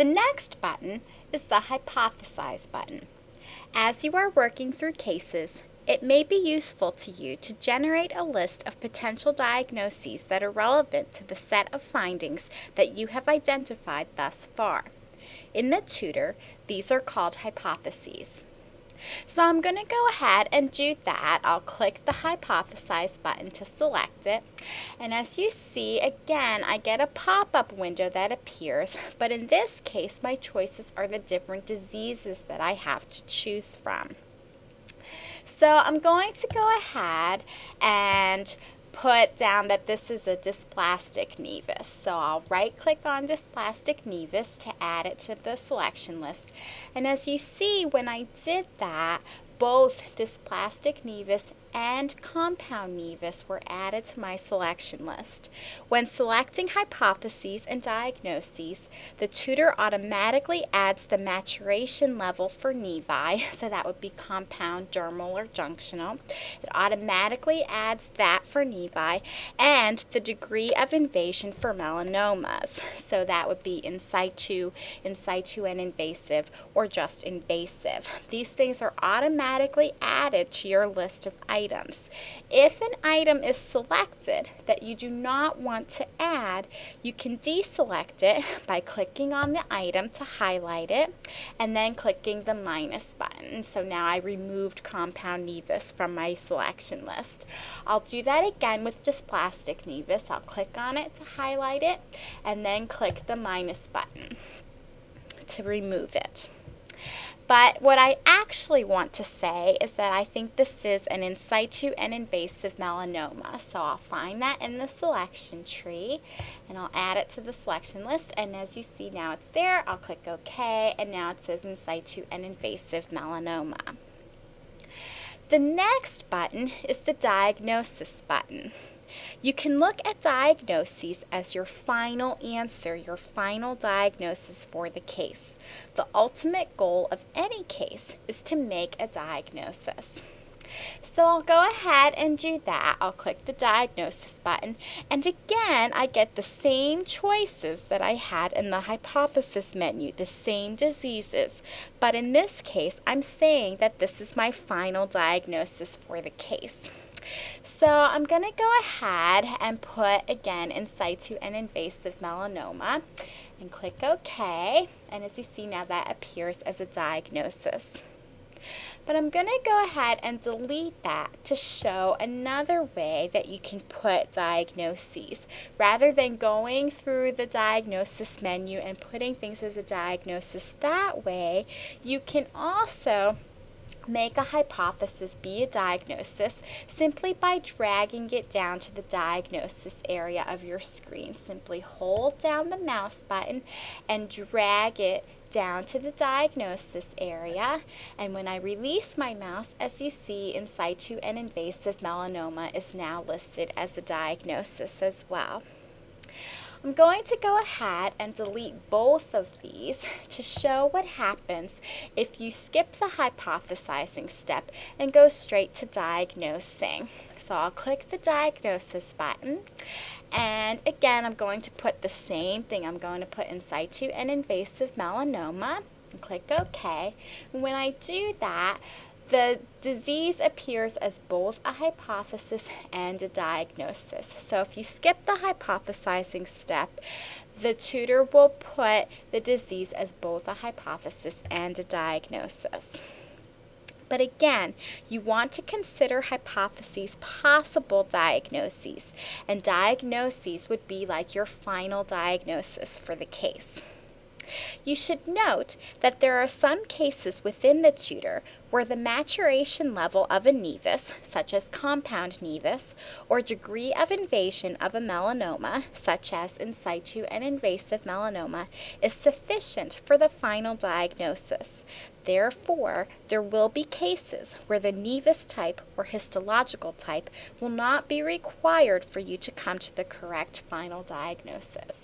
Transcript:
The next button is the Hypothesize button. As you are working through cases, it may be useful to you to generate a list of potential diagnoses that are relevant to the set of findings that you have identified thus far. In the tutor, these are called hypotheses. So I'm going to go ahead and do that. I'll click the Hypothesize button to select it. And as you see, again, I get a pop-up window that appears. But in this case, my choices are the different diseases that I have to choose from. So I'm going to go ahead and put down that this is a dysplastic nevus. So I'll right-click on dysplastic nevus to add it to the selection list. And as you see, when I did that, both dysplastic nevus and compound nevus were added to my selection list. When selecting hypotheses and diagnoses, the tutor automatically adds the maturation level for nevi, so that would be compound, dermal, or junctional. It automatically adds that for nevi, and the degree of invasion for melanomas, so that would be in situ and invasive, or just invasive. These things are automatically added to your list of items. If an item is selected that you do not want to add, you can deselect it by clicking on the item to highlight it and then clicking the minus button. So now I removed compound nevus from my selection list. I'll do that again with dysplastic nevus. I'll click on it to highlight it and then click the minus button to remove it. But what I actually want to say is that I think this is an in situ and invasive melanoma. So I'll find that in the selection tree and I'll add it to the selection list. And as you see now it's there, I'll click OK, and now it says in situ and invasive melanoma. The next button is the diagnosis button. You can look at diagnoses as your final answer, your final diagnosis for the case. The ultimate goal of any case is to make a diagnosis. So I'll go ahead and do that. I'll click the diagnosis button, and again I get the same choices that I had in the hypothesis menu, the same diseases, but in this case I'm saying that this is my final diagnosis for the case. So I'm going to go ahead and put, again, in situ and invasive melanoma and click OK. And as you see now, that appears as a diagnosis. But I'm going to go ahead and delete that to show another way that you can put diagnoses. Rather than going through the diagnosis menu and putting things as a diagnosis that way, you can also make a hypothesis be a diagnosis simply by dragging it down to the diagnosis area of your screen. Simply hold down the mouse button and drag it down to the diagnosis area, and when I release my mouse, as you see, in situ and invasive melanoma is now listed as a diagnosis as well. I'm going to go ahead and delete both of these to show what happens if you skip the hypothesizing step and go straight to diagnosing. So I'll click the diagnosis button, and again I'm going to put the same thing. I'm going to put in situ and invasive melanoma and click OK. And when I do that, the disease appears as both a hypothesis and a diagnosis. So if you skip the hypothesizing step, the tutor will put the disease as both a hypothesis and a diagnosis. But again, you want to consider hypotheses possible diagnoses, and diagnoses would be like your final diagnosis for the case. You should note that there are some cases within the tutor where the maturation level of a nevus, such as compound nevus, or degree of invasion of a melanoma, such as in situ and invasive melanoma, is sufficient for the final diagnosis. Therefore, there will be cases where the nevus type or histological type will not be required for you to come to the correct final diagnosis.